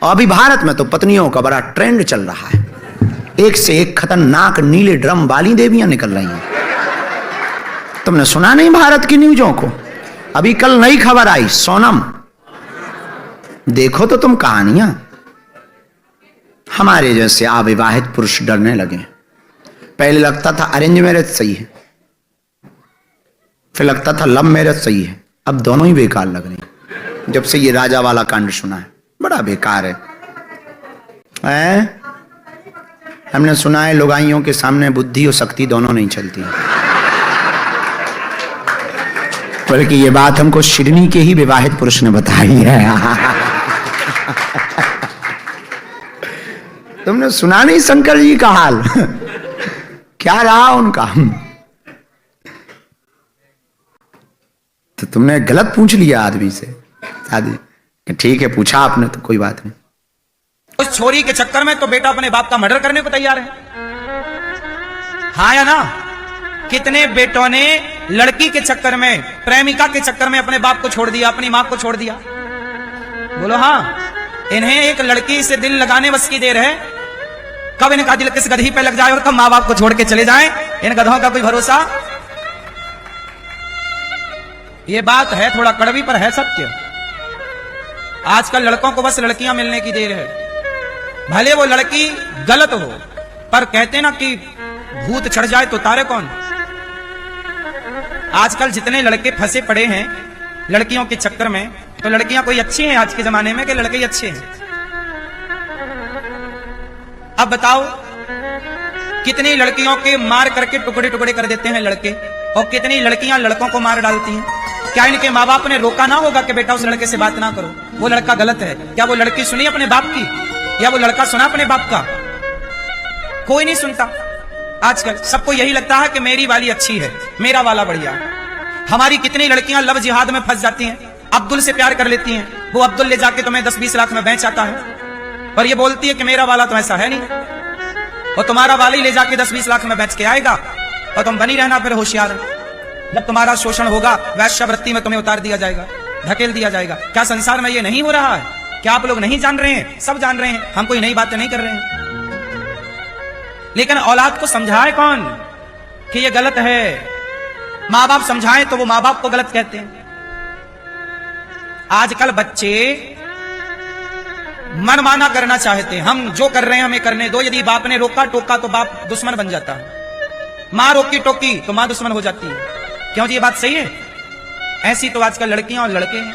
और अभी भारत में तो पत्नियों का बड़ा ट्रेंड चल रहा है, एक से एक खतरनाक नीले ड्रम वाली देवियां निकल रही हैं। तुमने सुना नहीं भारत की न्यूज़ों को? अभी कल नई खबर आई, सोनम, देखो तो तुम कहानियां। हमारे जैसे अविवाहित पुरुष डरने लगे। पहले लगता था अरेंज मैरिज सही है, फिर लगता था लव मैरिज सही है, अब दोनों ही बेकार लग रही। जब से ये राजा वाला कांड सुना है, बड़ा बेकार है। हमने सुना है लुगाइयों के सामने बुद्धि और शक्ति दोनों नहीं चलती, बल्कि ये बात हमको सिडनी के ही विवाहित पुरुष ने बताई है। तुमने सुना नहीं शंकर जी का हाल? क्या रहा उनका? तो तुमने गलत पूछ लिया आदमी से शादी। ठीक है, पूछा आपने तो कोई बात नहीं। उस छोरी के चक्कर में तो बेटा अपने बाप का मर्डर करने को तैयार है, हाँ या ना? कितने बेटों ने लड़की के चक्कर में, प्रेमिका के चक्कर में अपने बाप को छोड़ दिया, अपनी मां को छोड़ दिया? बोलो हाँ। इन्हें एक लड़की से दिल लगाने बस की देर है, कब इनका दिल किस गधी पे लग जाए और कब मां बाप को छोड़ के चले जाएं, इन गधों का कोई भरोसा? ये बात है थोड़ा कड़वी पर है सत्य। आजकल लड़कों को बस लड़कियां मिलने की देर है, भले वो लड़की गलत हो, पर कहते ना कि भूत चढ़ जाए तो तारे कौन। आजकल जितने लड़के फंसे पड़े हैं लड़कियों के चक्कर में, तो लड़कियां कोई अच्छी हैं आज के जमाने में कि लड़के ही अच्छे हैं? अब बताओ, कितनी लड़कियों के मार करके टुकड़े टुकड़े कर देते हैं लड़के, और कितनी लड़कियां लड़कों को मार डालती हैं। क्या इनके माँ बाप ने रोका ना होगा कि बेटा उस लड़के से बात ना करो, वो लड़का गलत है? क्या वो लड़की सुनी अपने बाप की, या वो लड़का सुना अपने बाप का? कोई नहीं सुनता। आजकल सबको यही लगता है कि मेरी वाली अच्छी है, मेरा वाला बढ़िया। हमारी कितनी लड़कियां लव जिहाद में फंस जाती हैं, अब्दुल से प्यार कर लेती हैं, वो अब्दुल ले जाके तुम्हें 10-20 लाख में बेच आता है, पर ये बोलती है कि मेरा वाला तो ऐसा है नहीं, और तुम्हारा वाला ही ले जाके 10-20 लाख में बेच के आएगा, और तुम बनी रहना फिर होशियार। जब तुम्हारा शोषण होगा, वैश्यवृत्ति में तुम्हें उतार दिया जाएगा, धकेल दिया जाएगा। क्या संसार में ये नहीं हो रहा है? क्या आप लोग नहीं जान रहे हैं? सब जान रहे हैं, हम कोई नई बातें नहीं कर रहे हैं। लेकिन औलाद को समझाए कौन कि ये गलत है? माँ बाप समझाएं तो वो माँ बाप को गलत कहते हैं। आजकल बच्चे मनमाना करना चाहते हैं, हम जो कर रहे हैं हमें करने दो। यदि बाप ने रोका टोका तो बाप दुश्मन बन जाता है, माँ रोकी टोकी तो माँ दुश्मन हो जाती है। क्यों जी, ये बात सही है? ऐसी तो आजकल लड़कियां और लड़के हैं,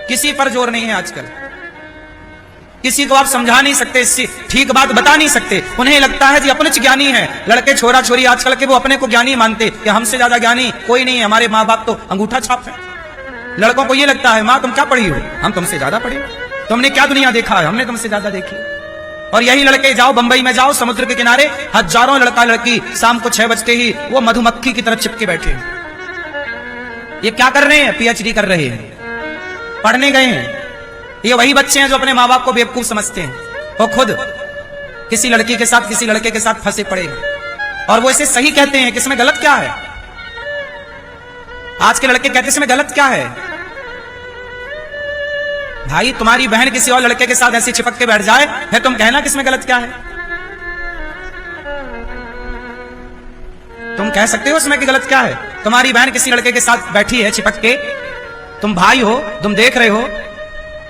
किसी पर जोर नहीं है आजकल। किसी को आप समझा नहीं सकते, इससे ठीक बात बता नहीं सकते। उन्हें लगता है जी अपने ज्ञानी है। लड़के छोरा छोरी आजकल के वो अपने को ज्ञानी मानते कि हमसे ज्यादा ज्ञानी कोई नहीं है, हमारे माँ बाप तो अंगूठा छाप है। लड़कों को ये लगता है माँ तुम क्या पढ़ी हो, हम तुमसे ज्यादा पढ़े, तुमने क्या दुनिया देखा है, हमने तुमसे ज्यादा देखी। और यही लड़के जाओ बंबई में जाओ, समुद्र के किनारे हजारों लड़का लड़की शाम को 6 बजते ही वो मधुमक्खी की तरह चिपके बैठे हैं। ये क्या कर रहे हैं? पीएचडी कर रहे हैं, पढ़ने गए हैं। ये वही बच्चे हैं जो अपने माँ बाप को बेवकूफ समझते हैं, और खुद किसी लड़की के साथ किसी लड़के के साथ फंसे पड़े हैं, और वो इसे सही कहते हैं कि इसमें गलत क्या है। आज के लड़के कहते हैं इसमें गलत क्या है? भाई तुम्हारी बहन किसी और लड़के के साथ ऐसे चिपक के बैठ जाए, फिर तुम कहना कि इसमें गलत क्या है? तुम कह सकते हो इसमें कि गलत क्या है? तुम्हारी बहन किसी लड़के के साथ बैठी है चिपक के, तुम भाई हो, तुम देख रहे हो,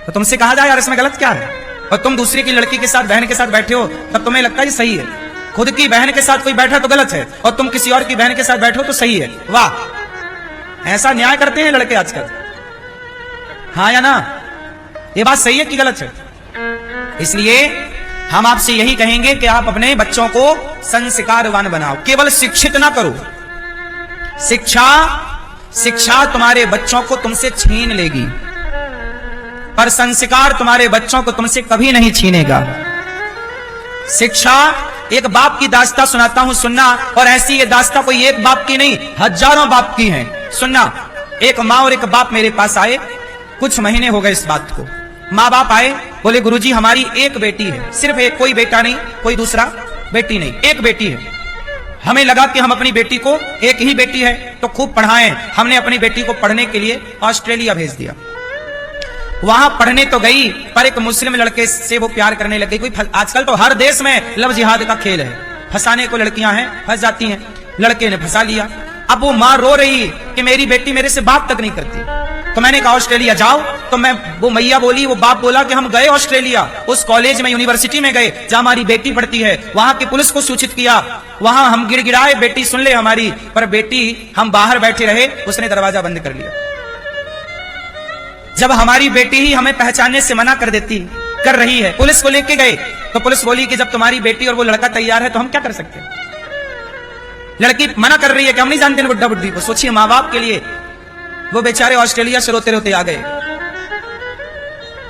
तो तुमसे कहा जाए यार इसमें गलत क्या है? और तुम दूसरी की लड़की के साथ बहन के साथ बैठे हो, तब तुम्हें लगता है सही है। खुद की बहन के साथ कोई बैठा तो गलत है, और तुम किसी और की बहन के साथ बैठो तो सही है। वाह, ऐसा न्याय करते हैं लड़के आजकल, हाँ या ना? ये बात सही है कि गलत है? इसलिए हम आपसे यही कहेंगे कि आप अपने बच्चों को संस्कारवान बनाओ, केवल शिक्षित ना करो। शिक्षा तुम्हारे बच्चों को तुमसे छीन लेगी, पर संस्कार तुम्हारे बच्चों को तुमसे कभी नहीं छीनेगा। शिक्षा, एक बाप की दास्तां सुनाता हूं, सुनना। और ऐसी ये दास्तां कोई एक बाप की नहीं, हजारों बाप की हैं, सुनना। एक माँ और एक बाप मेरे पास आए, कुछ महीने हो गए इस बात को। माँ बाप आए, बोले गुरुजी हमारी एक बेटी है, सिर्फ एक, कोई बेटा नहीं, कोई दूसरा बेटी नहीं, एक बेटी है। हमें लगा कि हम अपनी बेटी को, एक ही बेटी है तो खूब पढ़ाएं। हमने अपनी बेटी को पढ़ने के लिए ऑस्ट्रेलिया भेज दिया। वहां पढ़ने तो गई, पर एक मुस्लिम लड़के से वो प्यार करने लग गई। कोई आजकल तो हर देश में लव जिहाद का खेल है, फंसाने को लड़कियां हैं, फंस जाती हैं, लड़के ने फंसा लिया। अब वो मां रो रही कि मेरी बेटी मेरे से बात तक नहीं करती। तो मैंने कहा ऑस्ट्रेलिया जाओ। तो वो मैया बोली, वो बाप बोला कि हम गए ऑस्ट्रेलिया, उस कॉलेज में, यूनिवर्सिटी में गए जहां हमारी बेटी पढ़ती है, वहां की पुलिस को सूचित किया, वहां हम गिड़गिड़ाए बेटी सुन ले हमारी, पर बेटी हम बाहर बैठे रहे, उसने दरवाजा बंद कर लिया। जब हमारी बेटी ही हमें पहचानने से मना कर रही है, पुलिस को लेके गए, तो पुलिस बोली कि जब तुम्हारी बेटी और वो लड़का तैयार है तो हम क्या कर सकते हैं। लड़की मना कर रही है कि हम नहीं जानते बुड्ढा बुड्ढी को। सोचिए माँ बाप के लिए वो बेचारे ऑस्ट्रेलिया से रोते रोते आ गए।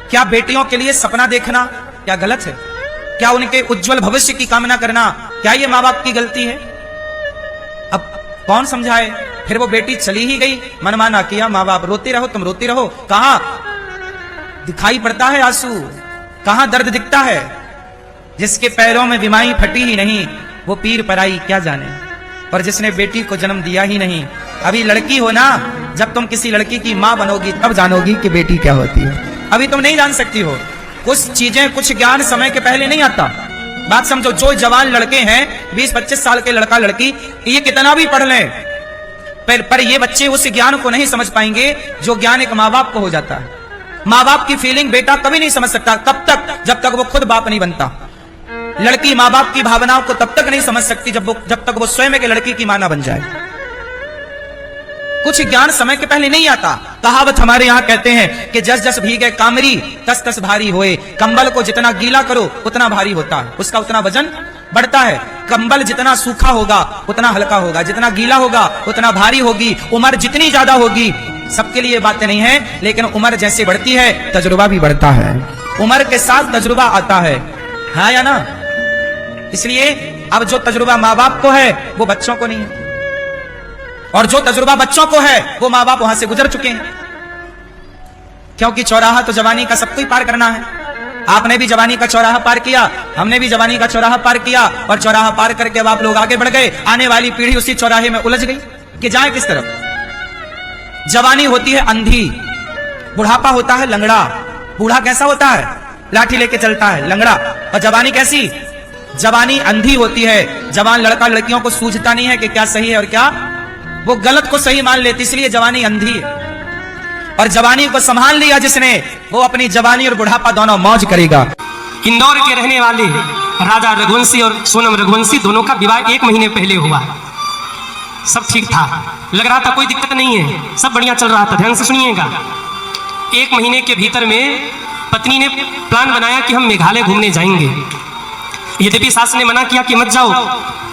क्या बेटियों के लिए सपना देखना क्या गलत है? क्या उनके उज्जवल भविष्य की कामना करना क्या ये माँ बाप की गलती है? अब कौन समझाए? फिर वो बेटी चली ही गई, मनमाना किया माँ बाप। रोते रहो तुम, रोती रहो। कहां दिखाई पड़ता है आंसू, कहां दर्द दिखता है? जिसके पैरों में बीमारी फटी ही नहीं, वो पीर पराई क्या जाने। पर जिसने बेटी को जन्म दिया ही नहीं, अभी लड़की हो ना, जब तुम किसी लड़की की मां बनोगी तब जानोगी कि बेटी क्या होती है। अभी तुम नहीं जान सकती हो। कुछ चीजें, कुछ ज्ञान समय के पहले नहीं आता। बात समझो, जो जवान लड़के हैं, 20-25 साल के लड़का लड़की, ये कितना भी पढ़ लें, पर ये बच्चे उस ज्ञान को नहीं समझ पाएंगे जो ज्ञान एक माँ बाप को हो जाता है। माँ बाप की फीलिंग बेटा कभी नहीं समझ सकता, कब तक? जब तक वो खुद बाप नहीं बनता। लड़की माँ बाप की भावनाओं को तब तक नहीं समझ सकती जब तक वो स्वयं एक लड़की की मां ना बन जाए। कुछ ज्ञान समय के पहले नहीं आता। कहावत हमारे यहाँ कहते हैं कि जस जस भीगे कामरी तस तस भारी होए। कंबल को जितना गीला करो उतना भारी होता है, उसका उतना वजन बढ़ता है। कंबल जितना सूखा होगा उतना हल्का होगा, जितना गीला होगा उतना भारी होगी। उम्र जितनी ज्यादा होगी, सबके लिए बातें नहीं है, लेकिन उम्र जैसे बढ़ती है तजुर्बा भी बढ़ता है। उम्र के साथ तजुर्बा आता है, हाँ या ना? इसलिए अब जो तजुर्बा माँ बाप को है वो बच्चों को नहीं है, और जो तजुर्बा बच्चों को है वो माँ बाप वहां से गुजर चुके हैं। क्योंकि चौराहा तो जवानी का सबको ही पार करना है। आपने भी जवानी का चौराहा पार किया, हमने भी जवानी का चौराहा पार किया, और चौराहा पार करके अब आप लोग आगे बढ़ गए। आने वाली पीढ़ी उसी चौराहे में उलझ गई कि जाए किस तरफ। जवानी होती है अंधी, बुढ़ापा होता है लंगड़ा। बूढ़ा कैसा होता है? लाठी लेके चलता है, लंगड़ा। और जवानी कैसी? जवानी अंधी होती है। जवान लड़का लड़कियों को सूझता नहीं है कि क्या सही है और क्या, वो गलत को सही मान लेती, इसलिए जवानी अंधी है। और जवानी को संभाल लिया जिसने, वो अपनी जवानी और बुढ़ापा दोनों मौज करेगा। इंदौर के रहने वाले राजा रघुवंशी और सोनम रघुवंशी दोनों का विवाह 1 महीने पहले हुआ। सब ठीक था, लग रहा था कोई दिक्कत नहीं है, सब बढ़िया चल रहा था। ध्यान से सुनिएगा। 1 महीने के भीतर में पत्नी ने प्लान बनाया कि हम मेघालय घूमने जाएंगे। यद्यपि सास ने मना किया कि मत जाओ,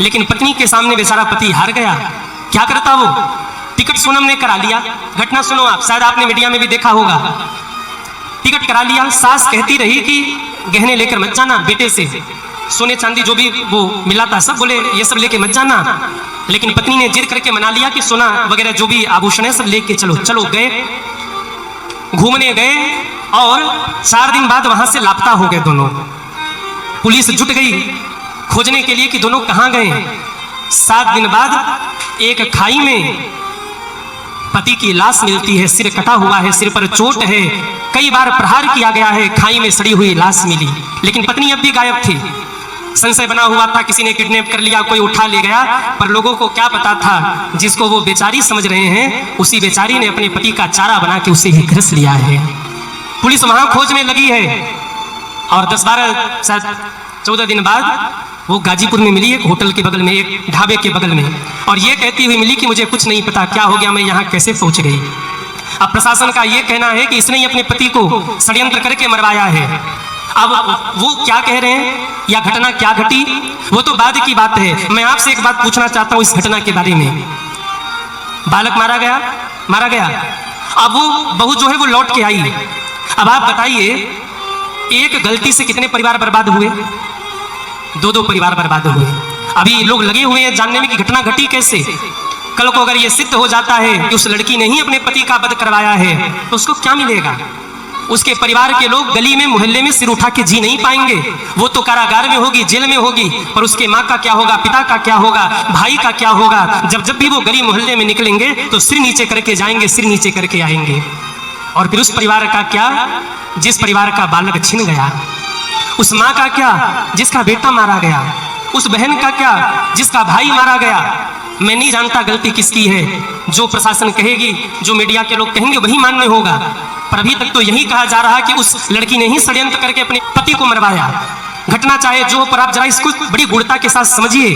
लेकिन पत्नी के सामने बेचारा पति हार गया। क्या करता वो? टिकट सोनम ने करा लिया। घटना सुनो आप, शायद आपने मीडिया में भी देखा होगा। टिकट करा लिया। सास कहती रही कि गहने लेकर मत जाना बेटे से, सोने चांदी जो भी वो मिला था सब बोले ये सब लेके मत जाना। लेकिन पत्नी ने जिद करके मना लिया कि सोना वगैरह जो भी आभूषण है सब लेके चलो। चलो गए, घूमने गए, और 4 दिन बाद वहां से लापता हो गए दोनों। पुलिस जुट गई खोजने के लिए कि दोनों कहां गए। 7 दिन बाद एक खाई में पति की लाश मिलती है, सिर कटा हुआ है, सिर पर चोट है, कई बार प्रहार किया गया है, खाई में सड़ी हुई लाश मिली। लेकिन पत्नी अब भी गायब थी। संशय बना हुआ था किसी ने किडनैप कर लिया, कोई उठा ले गया, पर लोगों को क्या पता था, जिसको वो बेचारी समझ रहे हैं उसी बेचारी ने अपने पति का चारा बना के उसे ही ग्रस लिया है। पुलिस वहां खोज में लगी है, और 10-12 शायद 14 दिन बाद वो गाजीपुर में मिली, एक होटल के बगल में, एक ढाबे के बगल में, और ये कहती हुई मिली कि मुझे कुछ नहीं पता क्या हो गया, मैं यहाँ कैसे पहुंच गई। अब प्रशासन का ये कहना है कि इसने ही अपने पति को षड्यंत्र करके मरवाया है। अब वो क्या कह रहे हैं या घटना क्या घटी वो तो बाद की बात है। मैं आपसे एक बात पूछना चाहता हूँ इस घटना के बारे में। बालक मारा गया। अब वो बहू जो है वो लौट के आई। अब आप बताइए, एक गलती से कितने परिवार बर्बाद हुए? 2 परिवार बर्बाद हुए। अभी लोग लगे हुए हैं जानने में कि घटना घटी कैसे। कल को अगर ये सिद्ध हो जाता है कि उस लड़की ने ही अपने पति का वध करवाया है तो उसको क्या मिलेगा? उसके परिवार के लोग गली में मोहल्ले में सिर उठा के जी नहीं पाएंगे। वो तो कारागार में होगी, जेल में होगी, पर उसके माँ का क्या होगा, पिता का क्या होगा, भाई का क्या होगा? जब भी वो गली मोहल्ले में निकलेंगे तो सिर नीचे करके जाएंगे, सिर नीचे करके आएंगे। और फिर उस परिवार का क्या जिस परिवार का बालक छिन गया, उस माँ का क्या जिसका बेटा मारा गया, उस बहन का क्या जिसका भाई मारा गया। मैं नहीं जानता गलती किसकी है, जो प्रशासन कहेगी, जो मीडिया के लोग कहेंगे वही मान्य होगा, पर अभी तक तो यही कहा जा रहा है कि उस लड़की ने ही षड्यंत्र करके अपने पति को मरवाया। घटना चाहे जो, पर आप जरा इसको बड़ी गूढ़ता के साथ समझिए।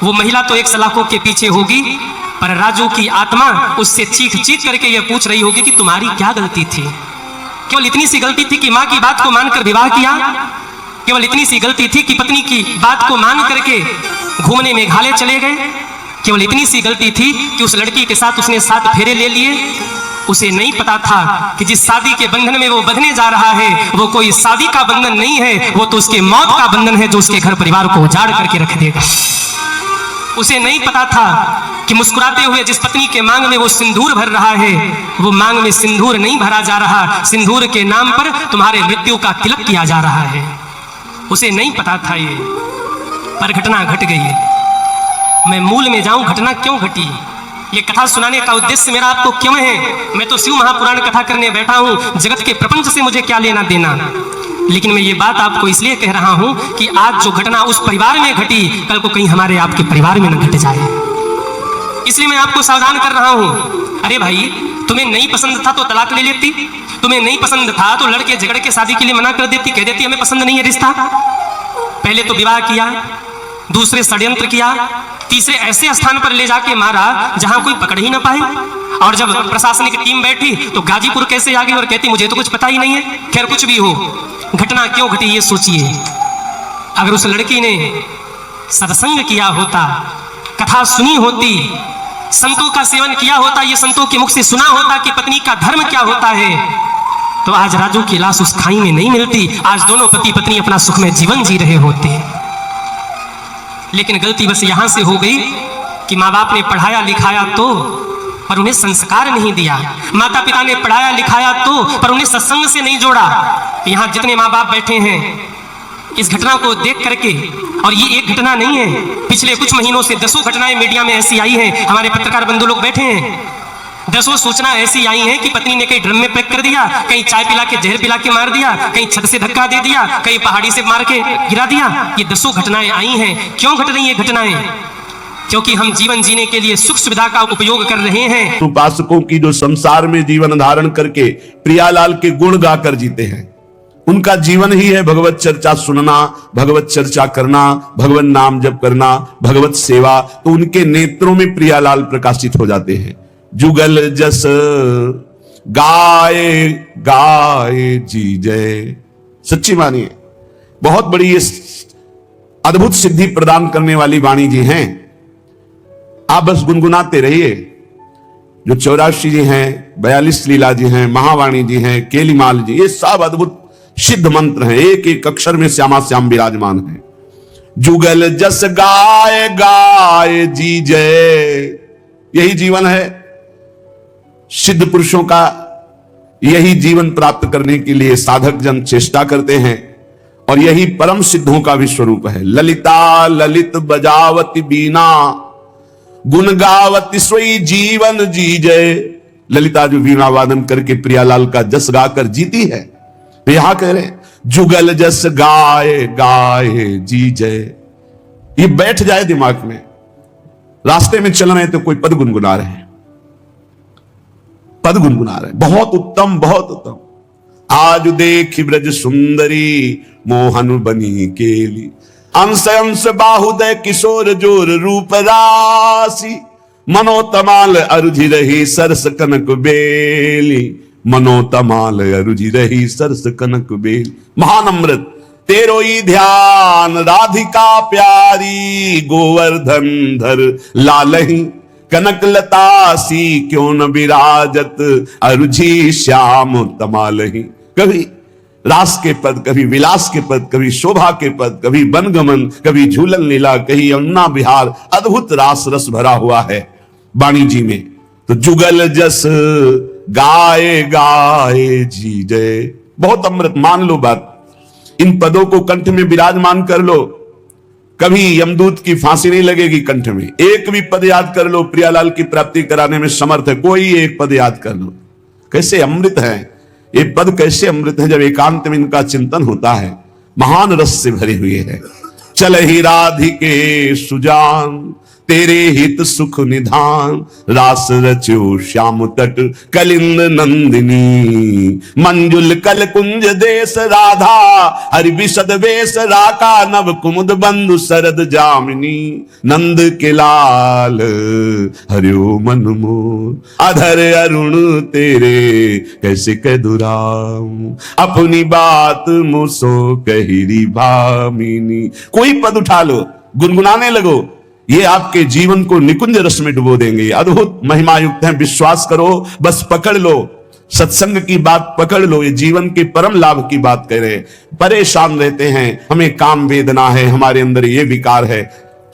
वो महिला तो एक सलाखों के पीछे होगी, पर राजू की आत्मा उससे चीख चीख करके यह पूछ रही होगी कि तुम्हारी क्या गलती थी। केवल इतनी सी गलती थी कि माँ की बात को मानकर विवाह किया, केवल इतनी सी गलती थी कि पत्नी की बात को मान करके घूमने मेघालय चले गए, केवल इतनी सी गलती थी कि उस लड़की के साथ उसने 7 फेरे ले लिए। उसे नहीं पता था कि जिस शादी के बंधन में वो बंधने जा रहा है वो कोई शादी का बंधन नहीं है, वो तो उसके मौत का बंधन है जो उसके घर परिवार को उजाड़ करके रख देगा। उसे नहीं पता था कि मुस्कुराते हुए जिस पत्नी के मांग में वो सिंदूर भर रहा है, वो मांग में सिंदूर नहीं भरा जा रहा, सिंदूर के नाम पर तुम्हारे मृत्यु का तिलक किया जा रहा है। उसे नहीं पता था ये, पर घटना घट गई। मैं मूल में जाऊं, घटना क्यों घटी, ये कथा सुनाने का उद्देश्य मेरा आपको क्यों है। मैं तो शिव महापुराण कथा करने बैठा हूं, जगत के प्रपंच से मुझे क्या लेना देना। लेकिन मैं ये बात आपको इसलिए कह रहा हूं कि आज जो घटना उस परिवार में घटी, कल को कहीं हमारे आपके परिवार में न घट जाए, इसलिए मैं आपको सावधान कर रहा हूं। अरे भाई, तुम्हें नहीं पसंद था तो तलाक ले लेती, तुम्हें नहीं पसंद था तो लड़के झगड़ के शादी के लिए मना कर देती, कह देती हमें पसंद नहीं है रिश्ता। पहले तो विवाह किया, दूसरे षड्यंत्र किया, तीसरे ऐसे स्थान पर ले जाके मारा जहां कोई पकड़ ही ना पाए। और जब प्रशासनिक टीम बैठी तो गाजीपुर कैसे आ गई और कहती मुझे तो कुछ पता ही नहीं है। खैर कुछ भी हो, घटना क्यों घटी ये सोचिए। अगर उस लड़की ने सत्संग किया होता, कथा सुनी होती, संतों का सेवन किया होता, ये संतों के मुख से सुना होता कि पत्नी का धर्म क्या होता है, तो आज राजू की लाश उस खाई में नहीं मिलती, आज दोनों पति पत्नी अपना सुखमय जीवन जी रहे होते। लेकिन गलती बस यहां से हो गई कि माँ बाप ने पढ़ाया लिखाया तो, पर उन्हें संस्कार नहीं दिया। माता पिता ने पढ़ाया लिखाया तो, पर उन्हें सत्संग से नहीं जोड़ा। यहाँ जितने माँ बाप बैठे हैं इस घटना को देख करके, और ये एक घटना नहीं है, पिछले कुछ महीनों से 10 घटनाएं मीडिया में ऐसी आई हैं, हमारे पत्रकार बंधु लोग बैठे हैं, 10 सूचना ऐसी आई हैं कि पत्नी ने कहीं ड्रम में पैक कर दिया, कहीं चाय पिला के जहर पिला के मार दिया, कहीं छत से धक्का दे दिया, कहीं पहाड़ी से मार के गिरा दिया। ये 10 घटनाएं आई हैं। क्यों घट रही ये घटनाएं? क्योंकि हम जीवन जीने के लिए सुख सुविधा का उपयोग कर रहे हैं। उपासकों की जो संसार में जीवन धारण करके प्रियालाल के गुण गाकर जीते हैं, उनका जीवन ही है भगवत चर्चा सुनना, भगवत चर्चा करना, भगवत नाम जप करना, भगवत सेवा। तो उनके नेत्रों में प्रियालाल प्रकाशित हो जाते हैं। जुगल जस गाए गाए जी जय। सच्ची मानिए, बहुत बड़ी ये अद्भुत सिद्धि प्रदान करने वाली वाणी जी हैं। आप बस गुनगुनाते रहिए। जो 84 जी हैं, 42 लीला जी हैं, महावाणी जी हैं, केलीमाल जी, ये सब अद्भुत सिद्ध मंत्र हैं, एक एक अक्षर में श्यामा श्याम विराजमान है। जुगल जस गाए गाए जी जय, यही जीवन है। सिद्ध पुरुषों का यही जीवन प्राप्त करने के लिए साधक जन चेष्टा करते हैं, और यही परम सिद्धों का भी स्वरूप है। ललिता ललित बजावती बीना, गुण गावती सोई जीवन जी जय। ललिता जो वीणा वादन करके प्रियालाल का जस गाकर जीती है, तो यहां कह रहे हैं जुगल जस गाए गाए जी जय। ये बैठ जाए दिमाग में। रास्ते में चल रहे हैं तो कोई पद गुनगुना रहे हैं, पद गुनगुना रहे हैं, बहुत उत्तम बहुत उत्तम। आज देखी ब्रज सुंदरी, मोहन बनी केली, अंश अंश बाहुदय किशोर जोर रूप राशि, मनोतमाल अरुझि रही सरस कनक बेली, मनोतमाल अरुझि रही सरस कनक बेली। महान अमृत तेरो ही ध्यान राधिका प्यारी, गोवर्धन धर लालही कनक लतासी, क्यों न विराजत अरुझि श्याम तमालही। कभी रास के पद, कभी विलास के पद, कभी शोभा के पद, कभी वनगमन, कभी झूलन लीला, कहीं यमुना विहार, अद्भुत रास रस भरा हुआ है वाणी जी में। तो जुगल जस गाए गाए जी जय, बहुत अमृत। मान लो बात, इन पदों को कंठ में विराजमान कर लो, कभी यमदूत की फांसी नहीं लगेगी कंठ में। एक भी पद याद कर लो, प्रियालाल की प्राप्ति कराने में समर्थ है, कोई एक पद याद कर लो, कैसे अमृत है ये पद, कैसे अमृत है जब एकांत में इनका चिंतन होता है। महान रस से भरे हुए है। चल ही राधिके सुजान तेरे हित सुख निधान, रास रचो श्याम तट कलिंद नंदिनी, मंजुल कल कुंज देश राधा हरि विशद वेश राका, नव कुमुद बंधु शरद जामिनी, नंद के लाल हरिओ मन मोर, अधर अरुण तेरे कैसे कह दुराम, अपनी बात मुसो कहिरी भामिनी। कोई पद उठा लो, गुनगुनाने लगो, ये आपके जीवन को निकुंज रस में डुबो देंगे। अद्भुत महिमा युक्त है, विश्वास करो, बस पकड़ लो, सत्संग की बात पकड़ लो। ये जीवन के परम लाभ की बात कह रहे हैं। परेशान रहते हैं, हमें काम वेदना है, हमारे अंदर ये विकार है।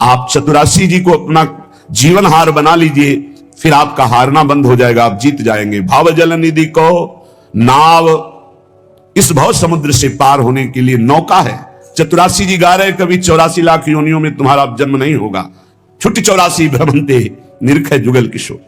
आप चतुरासी जी को अपना जीवन हार बना लीजिए, फिर आपका हारना बंद हो जाएगा, आप जीत जाएंगे। भाव जल निधि को नाव, इस भव समुद्र से पार होने के लिए नौका है। चतुरासी जी गा रहे, कभी 84 लाख योनियों में तुम्हारा जन्म नहीं होगा, छुट्टी 84 भ्रमंते निरख जुगल किशोर।